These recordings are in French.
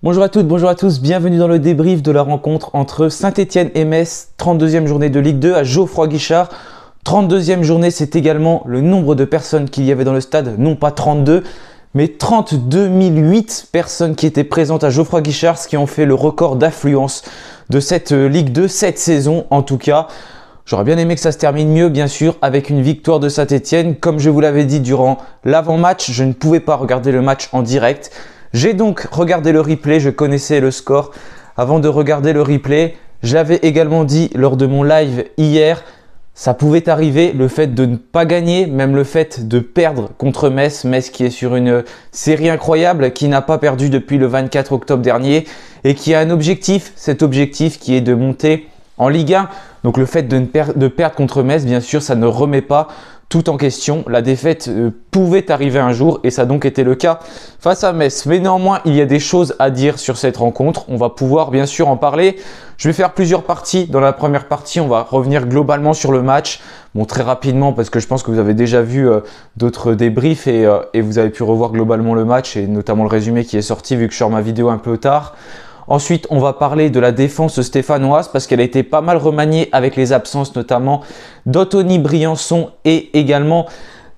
Bonjour à toutes, bonjour à tous, bienvenue dans le débrief de la rencontre entre Saint-Etienne et Metz, 32e journée de Ligue 2 à Geoffroy-Guichard. 32e journée, c'est également le nombre de personnes qu'il y avait dans le stade, non pas 32, mais 32 008 personnes qui étaient présentes à Geoffroy-Guichard, ce qui ont fait le record d'affluence de cette Ligue 2, cette saison en tout cas. J'aurais bien aimé que ça se termine mieux, bien sûr, avec une victoire de Saint-Etienne. Comme je vous l'avais dit durant l'avant-match, je ne pouvais pas regarder le match en direct. J'ai donc regardé le replay, je connaissais le score avant de regarder le replay. J'avais également dit lors de mon live hier, ça pouvait arriver, le fait de ne pas gagner, même le fait de perdre contre Metz. Metz qui est sur une série incroyable, qui n'a pas perdu depuis le 24 octobre dernier et qui a un objectif, cet objectif qui est de monter en Ligue 1. Donc le fait de perdre contre Metz, bien sûr, ça ne remet pas tout en question. La défaite pouvait arriver un jour et ça a donc été le cas face à Metz. Mais néanmoins, il y a des choses à dire sur cette rencontre. On va pouvoir bien sûr en parler. Je vais faire plusieurs parties. Dans la première partie, on va revenir globalement sur le match. Bon, très rapidement parce que je pense que vous avez déjà vu d'autres débriefs et vous avez pu revoir globalement le match et notamment le résumé qui est sorti vu que je sors ma vidéo un peu tard. Ensuite, on va parler de la défense stéphanoise parce qu'elle a été pas mal remaniée avec les absences notamment d'Anthony Briançon et également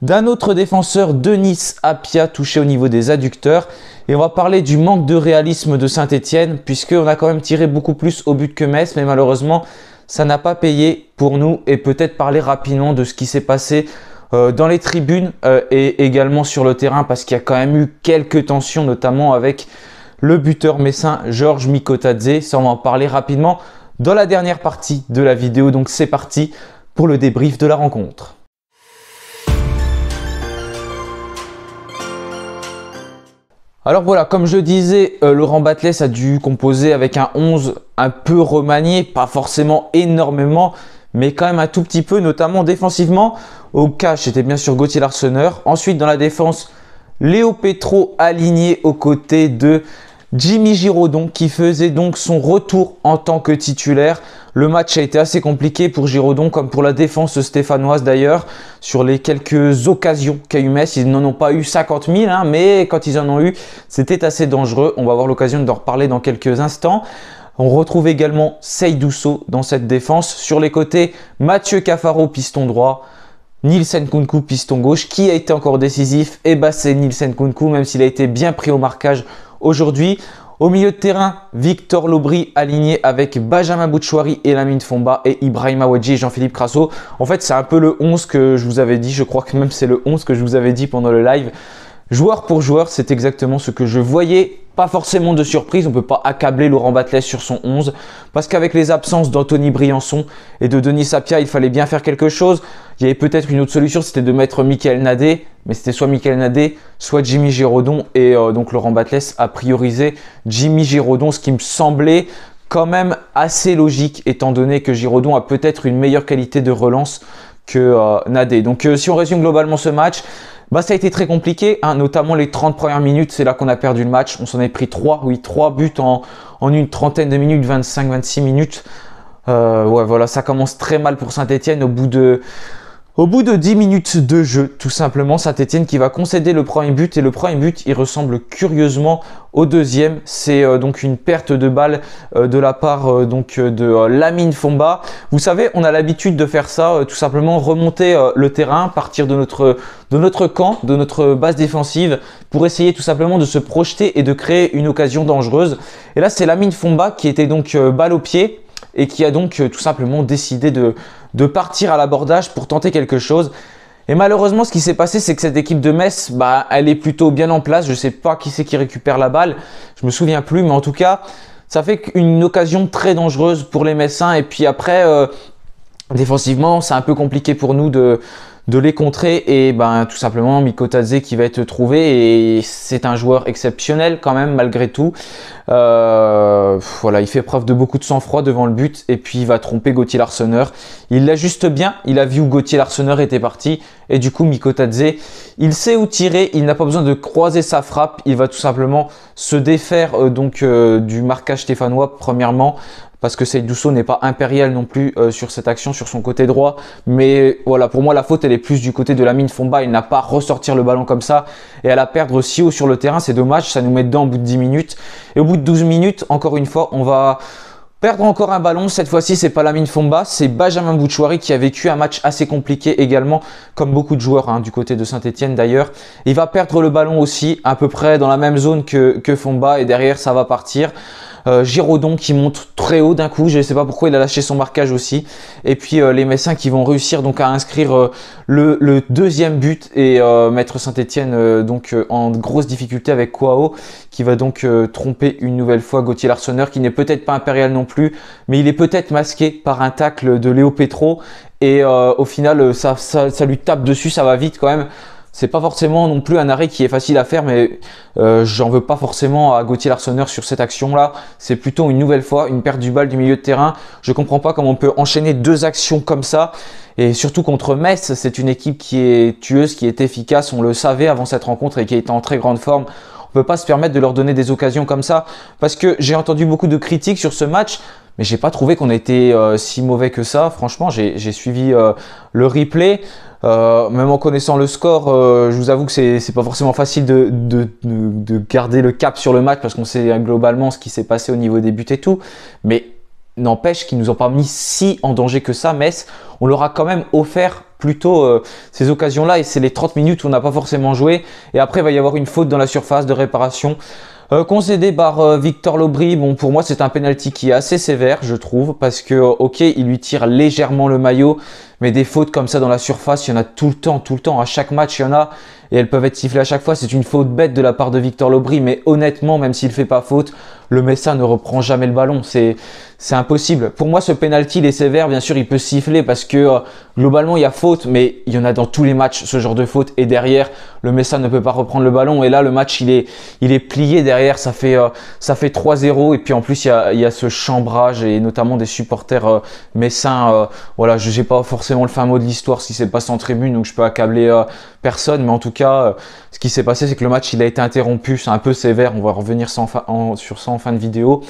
d'un autre défenseur, Denis Apia, touché au niveau des adducteurs. Et on va parler du manque de réalisme de Saint-Etienne puisqu'on a quand même tiré beaucoup plus au but que Metz, mais malheureusement, ça n'a pas payé pour nous. Et peut-être parler rapidement de ce qui s'est passé dans les tribunes et également sur le terrain parce qu'il y a quand même eu quelques tensions, notamment avec le buteur messin Georges Mikotadze. Ça, on va en parler rapidement dans la dernière partie de la vidéo. Donc c'est parti pour le débrief de la rencontre. Alors voilà, comme je disais, Laurent Batles a dû composer avec un 11 un peu remanié, pas forcément énormément, mais quand même un tout petit peu, notamment défensivement. Au cash, c'était bien sûr Gauthier Larsonneur. Ensuite, dans la défense, Léo Petro aligné aux côtés de Jimmy Giraudon qui faisait donc son retour en tant que titulaire. Le match a été assez compliqué pour Giraudon comme pour la défense stéphanoise d'ailleurs. Sur les quelques occasions qu'a eu Metz, ils n'en ont pas eu 50 000, mais quand ils en ont eu, c'était assez dangereux. On va avoir l'occasion d'en reparler dans quelques instants. On retrouve également Seydou Sow dans cette défense. Sur les côtés, Mathieu Cafaro, piston droit. Nielsen Nkounkou, piston gauche. Qui a été encore décisif? Eh ben, c'est Nielsen Nkounkou, même s'il a été bien pris au marquage aujourd'hui. Au milieu de terrain, Victor Lobry aligné avec Benjamin Boutchouari et Lamine Fomba et Ibrahima Wadji et Jean-Philippe Crasso. En fait, c'est un peu le 11 que je vous avais dit. Je crois que même c'est le 11 que je vous avais dit pendant le live. Joueur pour joueur, c'est exactement ce que je voyais. Pas forcément de surprise, on ne peut pas accabler Laurent Batles sur son 11 parce qu'avec les absences d'Anthony Briançon et de Denis Apia, il fallait bien faire quelque chose. Il y avait peut-être une autre solution, c'était de mettre Michael Nadé, mais c'était soit Michael Nadé, soit Jimmy Giraudon et donc Laurent Batles a priorisé Jimmy Giraudon, ce qui me semblait quand même assez logique étant donné que Giraudon a peut-être une meilleure qualité de relance que Nadé. Donc si on résume globalement ce match, ça a été très compliqué, notamment les 30 premières minutes, c'est là qu'on a perdu le match. On s'en est pris 3 buts en une trentaine de minutes, 25-26 minutes. Ouais, voilà, ça commence très mal pour Saint-Etienne au bout de 10 minutes de jeu, tout simplement. Saint-Etienne qui va concéder le premier but et le premier but, il ressemble curieusement au deuxième. C'est donc une perte de balle de la part de Lamine Fomba. Vous savez, on a l'habitude de faire ça, tout simplement remonter le terrain, partir de notre camp, de notre base défensive pour essayer tout simplement de se projeter et de créer une occasion dangereuse. Et là, c'est Lamine Fomba qui était donc balle au pied et qui a donc tout simplement décidé de partir à l'abordage pour tenter quelque chose. Et malheureusement, ce qui s'est passé, c'est que cette équipe de Metz, elle est plutôt bien en place. Je ne sais pas qui c'est qui récupère la balle. Je me souviens plus, mais en tout cas, ça fait une occasion très dangereuse pour les Messins. Et puis après, défensivement, c'est un peu compliqué pour nous de les contrer. Et tout simplement, Mikotadze qui va être trouvé. Et c'est un joueur exceptionnel quand même, malgré tout. Voilà, il fait preuve de beaucoup de sang-froid devant le but. Et puis, il va tromper Gauthier Larsonneur. Il l'ajuste bien. Il a vu où Gauthier Larsonneur était parti. Et du coup, Mikotadze, il sait où tirer, il n'a pas besoin de croiser sa frappe, il va tout simplement se défaire du marquage stéphanois premièrement, parce que Seydou Sow n'est pas impérial non plus sur cette action, sur son côté droit. Mais voilà, pour moi, la faute, elle est plus du côté de Lamine Fomba. Il n'a pas à ressortir le ballon comme ça et à la perdre si haut sur le terrain. C'est dommage, ça nous met dedans au bout de 10 minutes. Et au bout de 12 minutes, encore une fois, on va perdre encore un ballon. Cette fois-ci, c'est pas Lamine Fomba, c'est Benjamin Bouchouari qui a vécu un match assez compliqué également, comme beaucoup de joueurs du côté de Saint-Etienne d'ailleurs. Il va perdre le ballon aussi, à peu près dans la même zone que Fomba, et derrière, ça va partir. Giraudon qui monte très haut d'un coup, je ne sais pas pourquoi il a lâché son marquage aussi. Et puis les Messins qui vont réussir donc à inscrire le deuxième but et mettre Saint-Etienne en grosse difficulté avec Kouao qui va donc tromper une nouvelle fois Gauthier Larsonneur, qui n'est peut-être pas impérial non plus, mais il est peut-être masqué par un tacle de Léo Petro et au final ça lui tape dessus, ça va vite quand même. C'est pas forcément non plus un arrêt qui est facile à faire, mais j'en veux pas forcément à Gauthier Larsonneur sur cette action-là. C'est plutôt une nouvelle fois une perte du bal du milieu de terrain. Je comprends pas comment on peut enchaîner deux actions comme ça. Et surtout contre Metz, c'est une équipe qui est tueuse, qui est efficace. On le savait avant cette rencontre et qui est en très grande forme. On peut pas se permettre de leur donner des occasions comme ça. Parce que j'ai entendu beaucoup de critiques sur ce match, mais j'ai pas trouvé qu'on était si mauvais que ça. Franchement, j'ai suivi le replay. Même en connaissant le score, je vous avoue que c'est pas forcément facile de garder le cap sur le match parce qu'on sait globalement ce qui s'est passé au niveau des buts et tout. Mais n'empêche qu'ils nous ont pas mis si en danger que ça, Metz. On leur a quand même offert plutôt ces occasions-là et c'est les 30 minutes où on n'a pas forcément joué. Et après, il va y avoir une faute dans la surface de réparation. Concédé par Victor Lobry. Bon, pour moi, c'est un penalty qui est assez sévère, je trouve, parce que, ok, il lui tire légèrement le maillot, mais des fautes comme ça dans la surface, il y en a tout le temps. À chaque match, il y en a, et elles peuvent être sifflées à chaque fois. C'est une faute bête de la part de Victor Lobry, mais honnêtement, même s'il fait pas faute, le Messin ne reprend jamais le ballon. C'est impossible. Pour moi, ce penalty, il est sévère. Bien sûr, il peut siffler parce que globalement, il y a faute, mais il y en a dans tous les matchs, ce genre de faute. Et derrière, le Messin ne peut pas reprendre le ballon. Et là, le match, il est plié derrière. Ça fait 3-0. Et puis en plus, il y a ce chambrage et notamment des supporters messins. Voilà, je n'ai pas forcément le fin mot de l'histoire si c'est passé en tribune, donc je peux accabler personne. Mais en tout cas, ce qui s'est passé, c'est que le match, il a été interrompu. C'est un peu sévère. On va revenir sur ça en fin de vidéo.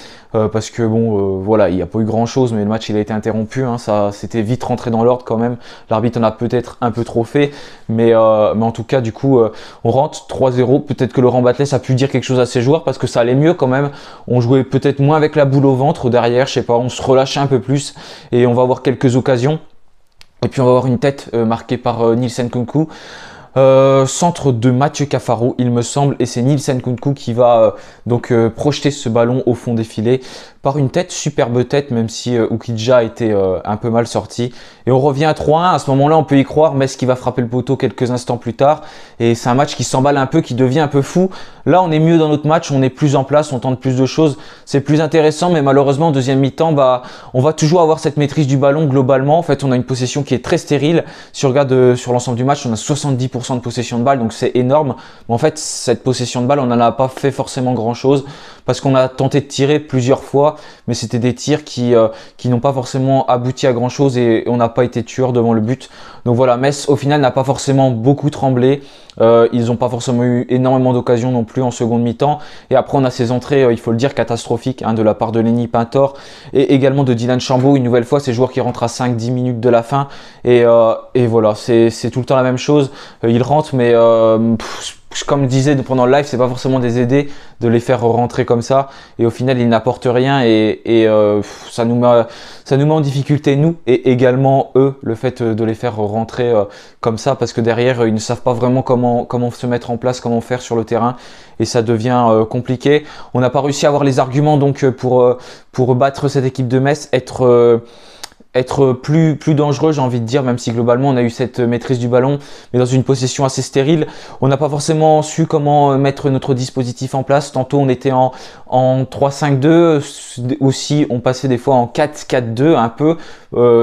Parce que bon, voilà, il n'y a pas eu grand chose, mais le match il a été interrompu. Ça, c'était vite rentré dans l'ordre quand même. L'arbitre en a peut-être un peu trop fait, mais en tout cas, du coup, on rentre 3-0. Peut-être que Laurent Batles a pu dire quelque chose à ses joueurs parce que ça allait mieux quand même. On jouait peut-être moins avec la boule au ventre derrière, je sais pas, on se relâchait un peu plus et on va avoir quelques occasions. Et puis on va avoir une tête marquée par Nielsen Kunku. Centre de Mathieu Cafaro, il me semble, et c'est Nielsen Kunku qui va projeter ce ballon au fond des filets par une tête, superbe tête, même si Oukidja était un peu mal sorti. Et on revient à 3-1, à ce moment-là on peut y croire, Metz qui va frapper le poteau quelques instants plus tard, et c'est un match qui s'emballe un peu, qui devient un peu fou. Là on est mieux dans notre match, on est plus en place, on tente plus de choses, c'est plus intéressant, mais malheureusement en deuxième mi-temps, on va toujours avoir cette maîtrise du ballon globalement. En fait on a une possession qui est très stérile. Si on regarde sur l'ensemble du match, on a 70% de possession de balle, donc c'est énorme. Mais en fait cette possession de balle, on n'en a pas fait forcément grand chose, parce qu'on a tenté de tirer plusieurs fois, mais c'était des tirs qui n'ont pas forcément abouti à grand chose et on n'a pas été tueur devant le but. Donc voilà, Metz au final n'a pas forcément beaucoup tremblé. Ils n'ont pas forcément eu énormément d'occasions non plus en seconde mi-temps. Et après on a ces entrées, il faut le dire, catastrophiques de la part de Lenny Pintor et également de Dylan Chambaud. Une nouvelle fois, ces joueurs qui rentrent à 5-10 minutes de la fin. Et voilà, c'est tout le temps la même chose. Ils rentrent, mais comme je disais pendant le live, c'est pas forcément des aidés de les faire rentrer comme ça, et au final ils n'apportent rien et ça nous met en difficulté nous et également eux, le fait de les faire rentrer comme ça, parce que derrière ils ne savent pas vraiment comment se mettre en place, comment faire sur le terrain, et ça devient compliqué. On n'a pas réussi à avoir les arguments donc pour battre cette équipe de Metz, être plus dangereux, j'ai envie de dire, même si globalement on a eu cette maîtrise du ballon, mais dans une possession assez stérile. On n'a pas forcément su comment mettre notre dispositif en place. Tantôt on était en 3-5-2, aussi on passait des fois en 4-4-2 un peu.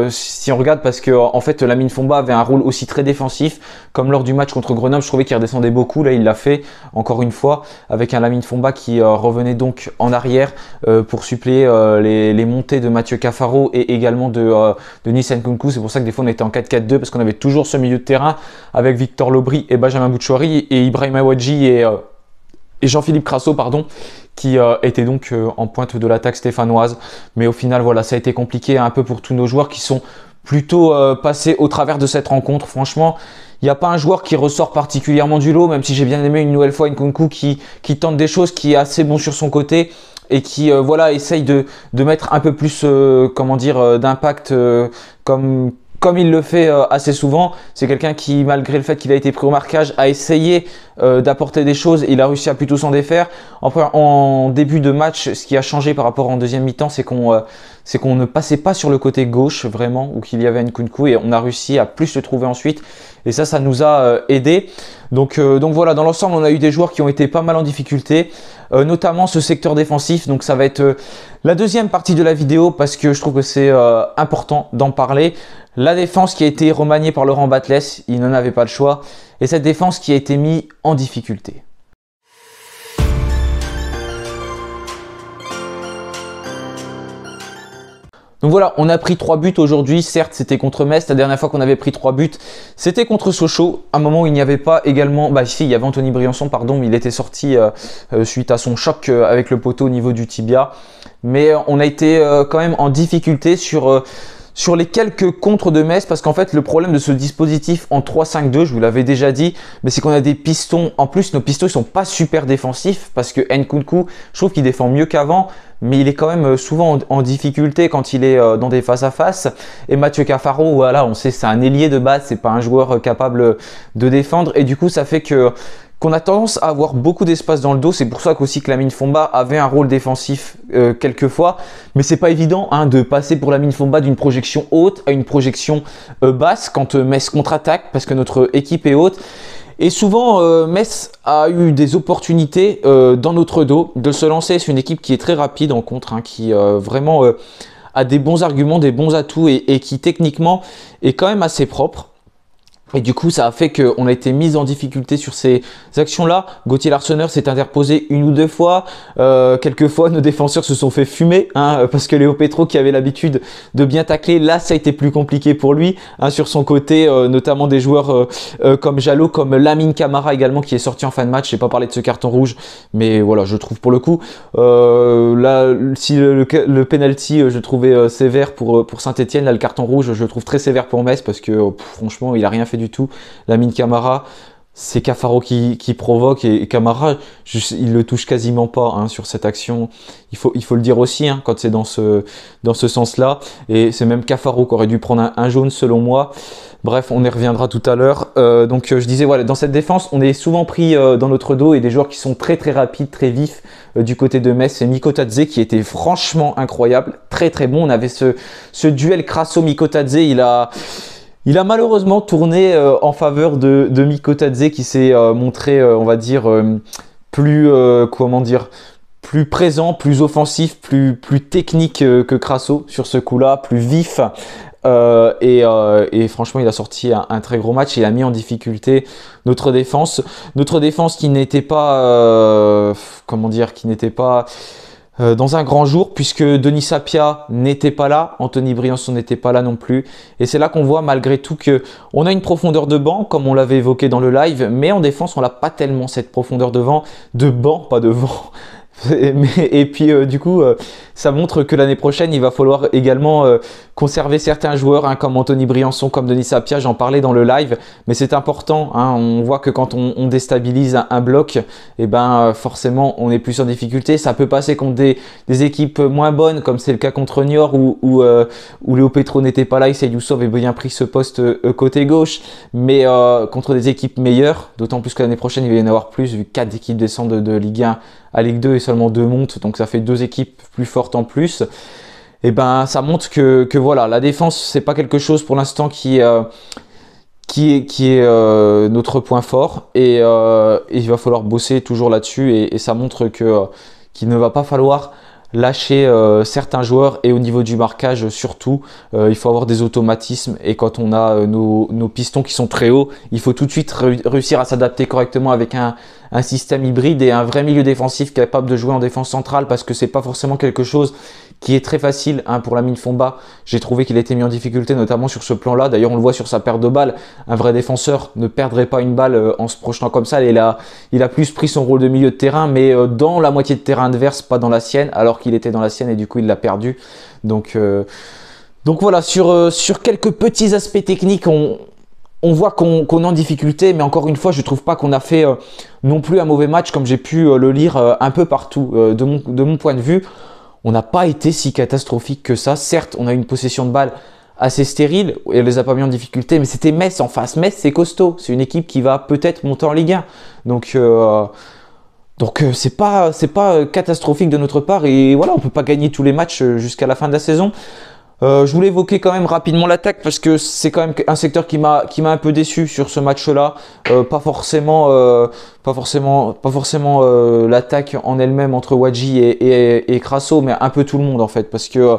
si on regarde, parce que en fait Lamine Fomba avait un rôle aussi très défensif, comme lors du match contre Grenoble. Je trouvais qu'il redescendait beaucoup. Là, il l'a fait encore une fois avec un Lamine Fomba qui revenait donc en arrière pour suppléer les montées de Mathieu Cafaro et également de Denis Nkunku. C'est pour ça que des fois on était en 4-4-2, parce qu'on avait toujours ce milieu de terrain avec Victor Lobry et Benjamin Bouchouari et Ibrahim Awadji et Jean-Philippe Crasso, pardon, qui était donc en pointe de l'attaque stéphanoise. Mais au final, voilà, ça a été compliqué un peu pour tous nos joueurs qui sont plutôt passés au travers de cette rencontre. Franchement, il n'y a pas un joueur qui ressort particulièrement du lot, même si j'ai bien aimé une nouvelle fois Nkunku qui tente des choses, qui est assez bon sur son côté et qui voilà, essaye de mettre un peu plus comment dire, d'impact comme il le fait assez souvent. C'est quelqu'un qui, malgré le fait qu'il a été pris au marquage, a essayé d'apporter des choses et il a réussi à plutôt s'en défaire. En début de match, ce qui a changé par rapport en deuxième mi-temps, c'est qu'on ne passait pas sur le côté gauche vraiment, où qu'il y avait Nkunku, et on a réussi à plus le trouver ensuite. Et ça nous a aidé. Donc voilà, dans l'ensemble, on a eu des joueurs qui ont été pas mal en difficulté, notamment ce secteur défensif. Donc ça va être la deuxième partie de la vidéo, parce que je trouve que c'est important d'en parler. La défense qui a été remaniée par Laurent Batles, il n'en avait pas le choix. Et cette défense qui a été mise en difficulté. Donc voilà, on a pris 3 buts aujourd'hui. Certes, c'était contre Metz. La dernière fois qu'on avait pris 3 buts, c'était contre Sochaux. À un moment où il n'y avait pas également... Bah si, il y avait Anthony Briançon, pardon, mais il était sorti suite à son choc avec le poteau au niveau du tibia. Mais on a été quand même en difficulté sur les quelques contres de Metz, parce qu'en fait le problème de ce dispositif en 3-5-2, je vous l'avais déjà dit, mais c'est qu'on a des pistons. En plus, nos pistons ils sont pas super défensifs, parce que Nkunku, je trouve qu'il défend mieux qu'avant, mais il est quand même souvent en difficulté quand il est dans des face à face. Et Mathieu Cafaro, voilà, on sait, c'est un ailier de base, c'est pas un joueur capable de défendre, et du coup ça fait qu'on a tendance à avoir beaucoup d'espace dans le dos. C'est pour ça qu'aussi que Lamine Fomba avait un rôle défensif quelquefois. Mais c'est pas évident de passer pour Lamine Fomba d'une projection haute à une projection basse quand Metz contre-attaque, parce que notre équipe est haute. Et souvent, Metz a eu des opportunités dans notre dos de se lancer. C'est une équipe qui est très rapide en contre, qui vraiment a des bons arguments, des bons atouts et qui techniquement est quand même assez propre. Et du coup, ça a fait qu'on a été mis en difficulté sur ces actions-là. Gauthier Larsonneur s'est interposé une ou deux fois. Quelques fois, nos défenseurs se sont fait fumer, parce que Léo Petro, qui avait l'habitude de bien tacler, là, ça a été plus compliqué pour lui. Sur son côté, notamment des joueurs comme Jalot, comme Lamine Camara également, qui est sorti en fin de match. Je n'ai pas parlé de ce carton rouge, mais voilà, je trouve pour le coup, là, si le penalty, je trouvais sévère pour Saint-Etienne, là, le carton rouge, je le trouve très sévère pour Metz, parce que franchement, il a rien fait du tout. Lamine Camara, c'est Cafaro qui provoque, et Camara, il le touche quasiment pas sur cette action. Il faut le dire aussi quand c'est dans ce sens-là. Et c'est même Cafaro qui aurait dû prendre un jaune selon moi. Bref, on y reviendra tout à l'heure. Donc je disais, voilà, dans cette défense, on est souvent pris dans notre dos, et des joueurs qui sont très très rapides, très vifs du côté de Metz. C'est Mikotadze qui était franchement incroyable, très très bon. On avait ce duel Crasso-Mikotadze, il a malheureusement tourné en faveur de Mikotadze, qui s'est montré, on va dire, plus présent, plus offensif, plus technique que Crasso sur ce coup-là, plus vif. Et franchement, il a sorti un très gros match. Il a mis en difficulté notre défense qui n'était pas, dans un grand jour, puisque Denis Sapia n'était pas là, Anthony Briançon n'était pas là non plus. Et c'est là qu'on voit malgré tout qu'on a une profondeur de banc, comme on l'avait évoqué dans le live, mais en défense, on n'a pas tellement cette profondeur de banc, pas de vent. Et puis du coup, ça montre que l'année prochaine, il va falloir également conserver certains joueurs, comme Anthony Briançon, comme Denis Sapia, j'en parlais dans le live, mais c'est important. On voit que quand on déstabilise un bloc, et forcément, on est plus en difficulté. Ça peut passer contre des équipes moins bonnes, comme c'est le cas contre Niort, où Léo Petro n'était pas là, Issa Youssov avait bien pris ce poste côté gauche, mais contre des équipes meilleures, d'autant plus que l'année prochaine, il va y en avoir plus, vu que 4 équipes descendent de Ligue 1 à Ligue 2 et seulement 2 montent, donc ça fait 2 équipes plus fortes en plus. Et ça montre que voilà, la défense, c'est pas quelque chose pour l'instant qui est notre point fort, et il va falloir bosser toujours là-dessus, et ça montre qu'il ne va pas falloir lâcher certains joueurs, et au niveau du marquage surtout, il faut avoir des automatismes, et quand on a nos pistons qui sont très hauts, il faut tout de suite réussir à s'adapter correctement avec un système hybride et un vrai milieu défensif capable de jouer en défense centrale, parce que c'est pas forcément quelque chose qui est très facile pour Lamine Fomba. J'ai trouvé qu'il a été mis en difficulté, notamment sur ce plan-là. D'ailleurs, on le voit sur sa perte de balles. Un vrai défenseur ne perdrait pas une balle en se projetant comme ça. Et là, il a plus pris son rôle de milieu de terrain, mais dans la moitié de terrain adverse, pas dans la sienne, alors qu'il était dans la sienne, et du coup, il l'a perdu. Donc voilà, sur quelques petits aspects techniques, on voit qu'on est en difficulté, mais encore une fois, je ne trouve pas qu'on a fait non plus un mauvais match, comme j'ai pu le lire un peu partout. De mon point de vue, on n'a pas été si catastrophique que ça. Certes, on a une possession de balle assez stérile et elle les a pas mis en difficulté, mais c'était Metz en face. Metz, c'est costaud. C'est une équipe qui va peut-être monter en Ligue 1. Donc c'est pas catastrophique de notre part. Et voilà, on peut pas gagner tous les matchs jusqu'à la fin de la saison. Je voulais évoquer quand même rapidement l'attaque, parce que c'est quand même un secteur qui m'a un peu déçu sur ce match-là. Pas forcément l'attaque en elle-même entre Wadji et Crasso, mais un peu tout le monde en fait, parce que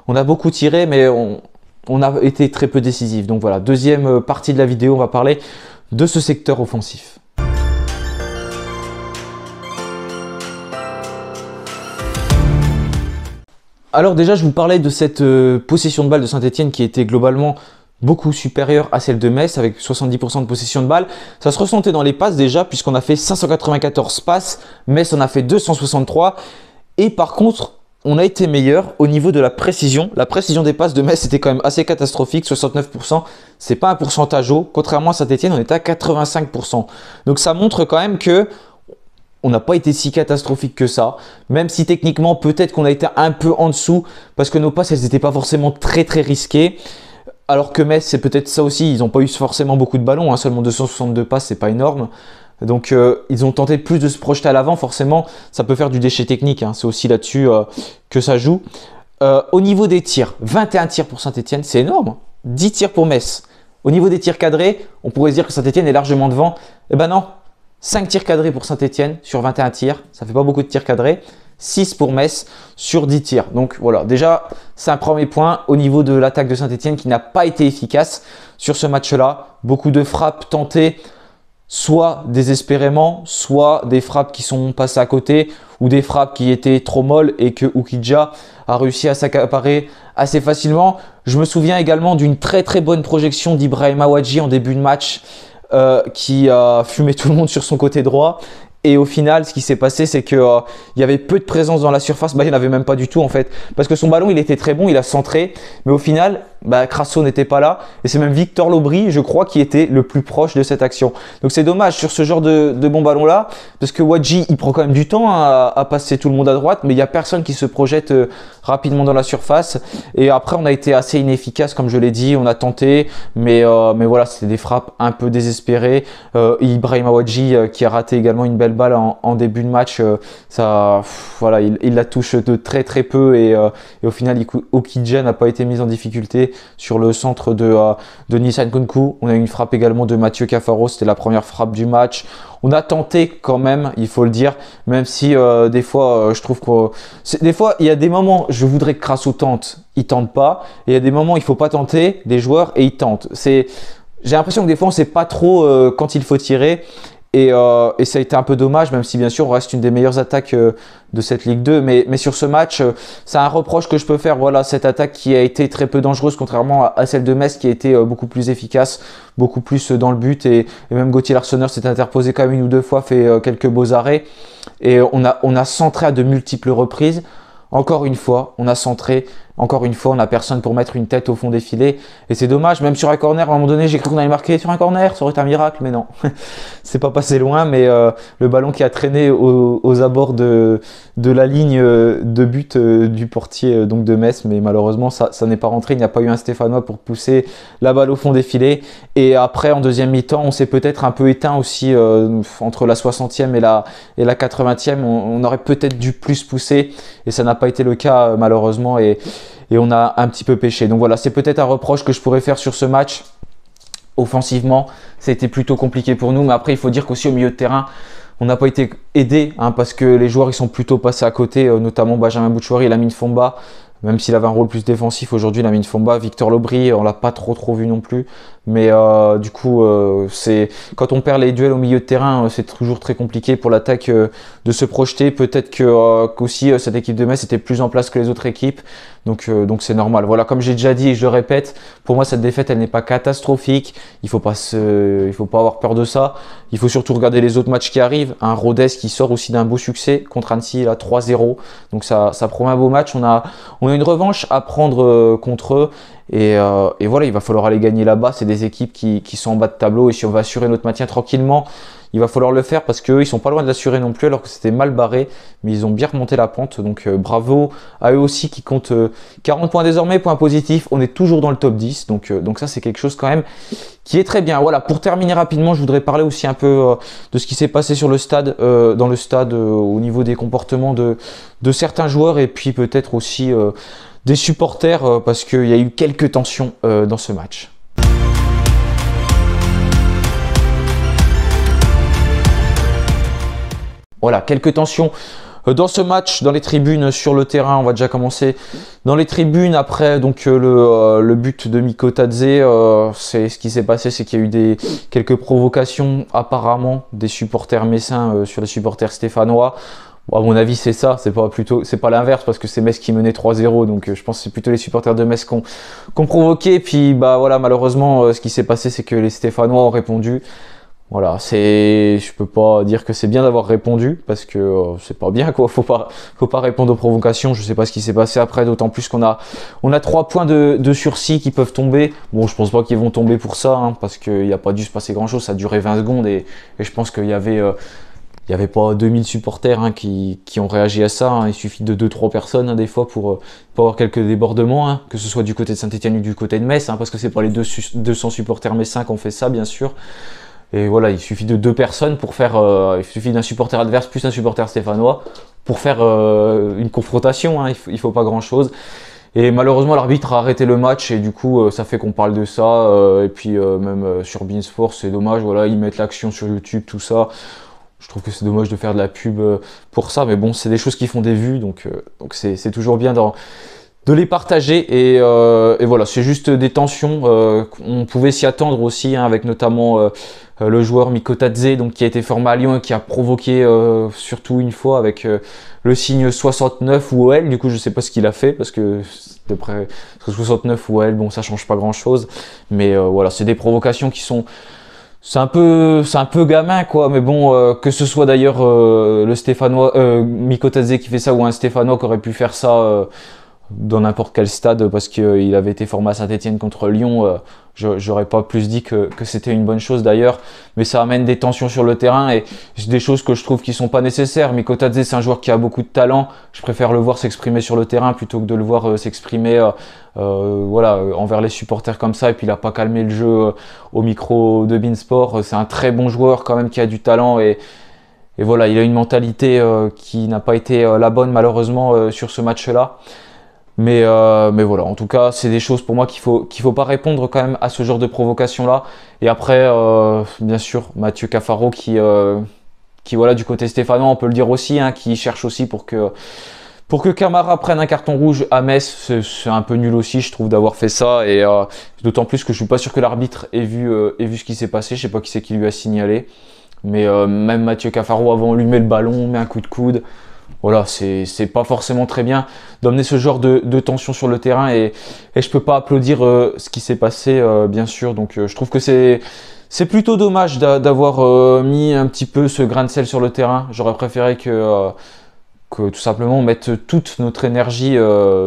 on a beaucoup tiré, mais on a été très peu décisif. Donc voilà, deuxième partie de la vidéo, on va parler de ce secteur offensif. Alors déjà, je vous parlais de cette possession de balle de Saint-Etienne qui était globalement beaucoup supérieure à celle de Metz, avec 70% de possession de balle. Ça se ressentait dans les passes déjà, puisqu'on a fait 594 passes, Metz en a fait 263. Et par contre, on a été meilleur au niveau de la précision. La précision des passes de Metz était quand même assez catastrophique, 69%. C'est pas un pourcentage haut. Contrairement à Saint-Etienne, on était à 85%. Donc ça montre quand même que on n'a pas été si catastrophique que ça, même si techniquement peut-être qu'on a été un peu en dessous, parce que nos passes elles n'étaient pas forcément très risquées, alors que Metz c'est peut-être ça aussi, ils n'ont pas eu forcément beaucoup de ballons, seulement 262 passes, c'est pas énorme, donc ils ont tenté plus de se projeter à l'avant, forcément ça peut faire du déchet technique, c'est aussi là-dessus que ça joue. Au niveau des tirs, 21 tirs pour Saint-Etienne, c'est énorme, 10 tirs pour Metz. Au niveau des tirs cadrés, on pourrait se dire que Saint-Etienne est largement devant, eh ben non. 5 tirs cadrés pour Saint-Etienne sur 21 tirs, ça fait pas beaucoup de tirs cadrés. 6 pour Metz sur 10 tirs. Donc voilà, déjà c'est un premier point au niveau de l'attaque de Saint-Etienne qui n'a pas été efficace sur ce match-là. Beaucoup de frappes tentées, soit désespérément, soit des frappes qui sont passées à côté, ou des frappes qui étaient trop molles et que Oukidja a réussi à s'accaparer assez facilement. Je me souviens également d'une très bonne projection d'Ibrahima Wadji en début de match, qui a fumé tout le monde sur son côté droit. Et au final, ce qui s'est passé, c'est qu'il y avait peu de présence dans la surface. Il n'y en avait même pas du tout en fait. Parce que son ballon, il était très bon, il a centré. Mais au final, Crasso n'était pas là. Et c'est même Victor Lobry, je crois, qui était le plus proche de cette action. Donc c'est dommage sur ce genre de bon ballon là. Parce que Wadji, il prend quand même du temps à passer tout le monde à droite. Mais il n'y a personne qui se projette rapidement dans la surface. Et après, on a été assez inefficace, comme je l'ai dit. On a tenté. Mais voilà, c'était des frappes un peu désespérées. Ibrahima Wadji qui a raté également une belle balle en début de match, voilà, il la touche de très peu, et au final Oukidja n'a pas été mise en difficulté sur le centre de Nissan Nkunku. On a eu une frappe également de Mathieu Cafaro, c'était la première frappe du match. On a tenté quand même, il faut le dire, même si des fois je trouve que des fois il y a des moments je voudrais que Crasso tente, il tente pas, et il y a des moments il faut pas tenter des joueurs et ils tentent. J'ai l'impression que des fois on sait pas trop quand il faut tirer. Et ça a été un peu dommage, même si bien sûr on reste une des meilleures attaques de cette Ligue 2. Mais sur ce match, c'est un reproche que je peux faire. Voilà, cette attaque qui a été très peu dangereuse, contrairement à celle de Metz qui a été beaucoup plus efficace, beaucoup plus dans le but. Et même Gauthier Larsonneur s'est interposé quand même une ou deux fois, fait quelques beaux arrêts. Et on a centré à de multiples reprises. Encore une fois, on a centré. Encore une fois, on n'a personne pour mettre une tête au fond des filets. Et c'est dommage, même sur un corner, à un moment donné, j'ai cru qu'on allait marquer sur un corner. Ça aurait été un miracle, mais non. C'est pas passé loin, mais le ballon qui a traîné aux abords de la ligne de but du portier donc de Metz. Mais malheureusement, ça n'est pas rentré. Il n'y a pas eu un Stéphanois pour pousser la balle au fond des filets. Et après, en deuxième mi-temps, on s'est peut-être un peu éteint aussi entre la 60e et la 80e. On aurait peut-être dû plus pousser. Et ça n'a pas été le cas, malheureusement. Et on a un petit peu pêché. Donc voilà, c'est peut-être un reproche que je pourrais faire sur ce match. Offensivement, ça a été plutôt compliqué pour nous. Mais après, il faut dire qu'aussi au milieu de terrain, On n'a pas été aidé parce que les joueurs ils sont plutôt passés à côté, notamment Benjamin Bouchouari et Lamine Fomba. Même s'il avait un rôle plus défensif aujourd'hui, Lamine Fomba, Victor Lobry, on l'a pas trop vu non plus. Mais du coup, quand on perd les duels au milieu de terrain, c'est toujours très compliqué pour l'attaque de se projeter. Peut-être qu'aussi cette équipe de Metz était plus en place que les autres équipes. Donc c'est normal. Voilà, comme j'ai déjà dit et je le répète, pour moi cette défaite elle n'est pas catastrophique. Il faut pas avoir peur de ça. Il faut surtout regarder les autres matchs qui arrivent. Un Rodez qui sort aussi d'un beau succès contre Annecy, là 3-0. Donc ça promet un beau match. On a une revanche à prendre contre eux. Et voilà, il va falloir aller gagner là-bas. C'est des équipes qui sont en bas de tableau. Et si on veut assurer notre maintien tranquillement, il va falloir le faire parce qu'eux, ils sont pas loin de l'assurer non plus alors que c'était mal barré. Mais ils ont bien remonté la pente. Donc bravo à eux aussi qui comptent 40 points désormais, points positifs. On est toujours dans le top 10. Donc ça, c'est quelque chose quand même qui est très bien. Voilà, pour terminer rapidement, je voudrais parler aussi un peu de ce qui s'est passé sur le stade, dans le stade au niveau des comportements de certains joueurs et puis peut-être aussi des supporters parce qu'il y a eu quelques tensions dans ce match. Voilà, quelques tensions dans ce match, dans les tribunes, sur le terrain. On va déjà commencer dans les tribunes. Après donc le but de Miko Tadze, c'est ce qui s'est passé, c'est qu'il y a eu quelques provocations apparemment des supporters messins sur les supporters stéphanois. Bon, à mon avis, c'est ça, c'est pas l'inverse parce que c'est Metz qui menait 3-0, donc je pense que c'est plutôt les supporters de Metz qui ont provoqué. Puis bah voilà, malheureusement, ce qui s'est passé, c'est que les Stéphanois ont répondu. Voilà, je peux pas dire que c'est bien d'avoir répondu parce que c'est pas bien quoi. Faut pas répondre aux provocations. Je sais pas ce qui s'est passé après, d'autant plus qu'on a 3 points de sursis qui peuvent tomber. Bon, je pense pas qu'ils vont tomber pour ça parce qu'il n'y a pas dû se passer grand chose. Ça a duré 20 secondes et je pense qu'il y avait pas 2000 supporters qui ont réagi à ça. Il suffit de 2-3 personnes des fois pour avoir quelques débordements, que ce soit du côté de Saint-Etienne ou du côté de Metz, parce que c'est pas les 200 supporters messins qui ont fait ça, bien sûr. Et voilà, il suffit de 2 personnes pour faire. Il suffit d'un supporter adverse plus un supporter stéphanois pour faire une confrontation. Il faut pas grand chose. Et malheureusement, l'arbitre a arrêté le match et du coup, ça fait qu'on parle de ça. Et puis même sur Beansport, c'est dommage. Voilà, ils mettent l'action sur YouTube, tout ça. Je trouve que c'est dommage de faire de la pub pour ça, mais bon, c'est des choses qui font des vues, donc c'est toujours bien de les partager. Et voilà, c'est juste des tensions. On pouvait s'y attendre aussi, avec notamment le joueur Miko Tadze, donc qui a été formé à Lyon et qui a provoqué surtout une fois avec le signe 69 ou OL. Du coup, je sais pas ce qu'il a fait parce que 69 ou OL, bon, ça change pas grand chose. Mais voilà, c'est des provocations qui sont. C'est un peu gamin quoi, mais bon, que ce soit d'ailleurs le Stéphanois, Miko Tadze qui fait ça ou un Stéphanois qui aurait pu faire ça dans n'importe quel stade parce qu'il avait été formé à Saint-Etienne contre Lyon, j'aurais pas plus dit que c'était une bonne chose d'ailleurs, mais ça amène des tensions sur le terrain et des choses que je trouve qui sont pas nécessaires. Miko Tadze, c'est un joueur qui a beaucoup de talent, je préfère le voir s'exprimer sur le terrain plutôt que de le voir s'exprimer voilà, envers les supporters comme ça, et puis il a pas calmé le jeu au micro de Beansport. C'est un très bon joueur quand même qui a du talent et voilà, il a une mentalité qui n'a pas été la bonne malheureusement sur ce match-là. Mais voilà, en tout cas, c'est des choses pour moi qu'il faut pas répondre quand même à ce genre de provocation-là. Et après, bien sûr, Mathieu Cafaro qui voilà, du côté stéphanois, on peut le dire aussi, qui cherche aussi pour que Camara prenne un carton rouge à Metz. C'est un peu nul aussi, je trouve, d'avoir fait ça. Et d'autant plus que je suis pas sûr que l'arbitre ait vu ce qui s'est passé. Je sais pas qui c'est qui lui a signalé. Mais même Mathieu Cafaro, avant, lui met le ballon, met un coup de coude. Voilà, c'est pas forcément très bien d'emmener ce genre de tension sur le terrain et je peux pas applaudir ce qui s'est passé, bien sûr. Donc je trouve que c'est plutôt dommage d'avoir mis un petit peu ce grain de sel sur le terrain. J'aurais préféré que tout simplement on mette toute notre énergie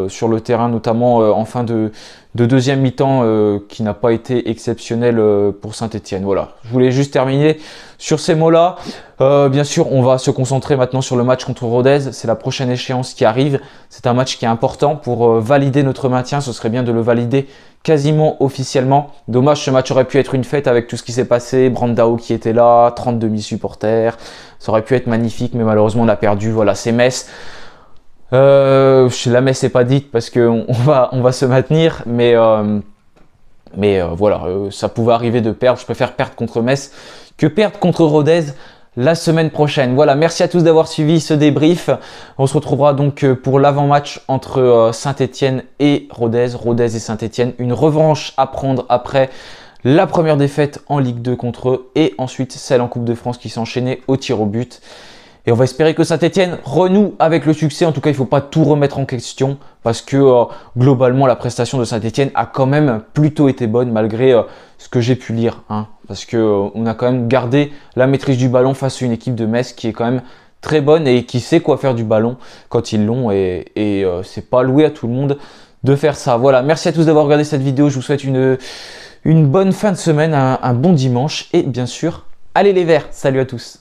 sur le terrain, notamment en fin de deuxième mi-temps qui n'a pas été exceptionnel pour Saint-Etienne. Voilà, je voulais juste terminer sur ces mots-là. Bien sûr, on va se concentrer maintenant sur le match contre Rodez. C'est la prochaine échéance qui arrive. C'est un match qui est important pour valider notre maintien. Ce serait bien de le valider quasiment officiellement. Dommage, ce match aurait pu être une fête avec tout ce qui s'est passé. Brandao qui était là, 32 000 supporters. Ça aurait pu être magnifique, mais malheureusement, on a perdu. Voilà, c'est Metz. La messe n'est pas dite parce qu'on va se maintenir, mais voilà, ça pouvait arriver de perdre. Je préfère perdre contre Metz que perdre contre Rodez. la semaine prochaine. Voilà, merci à tous d'avoir suivi ce débrief. On se retrouvera donc pour l'avant-match entre Saint-Etienne et Rodez. Rodez et Saint-Etienne, une revanche à prendre après la première défaite en Ligue 2 contre eux et ensuite celle en Coupe de France qui s'enchaînait au tir au but. Et on va espérer que Saint-Etienne renoue avec le succès. En tout cas, il ne faut pas tout remettre en question parce que globalement, la prestation de Saint-Etienne a quand même plutôt été bonne malgré ce que j'ai pu lire. Hein, parce qu'on a quand même gardé la maîtrise du ballon face à une équipe de Metz qui est quand même très bonne et qui sait quoi faire du ballon quand ils l'ont. Et c'est pas loué à tout le monde de faire ça. Voilà, merci à tous d'avoir regardé cette vidéo. Je vous souhaite une bonne fin de semaine, un bon dimanche et bien sûr, allez les Verts. Salut à tous.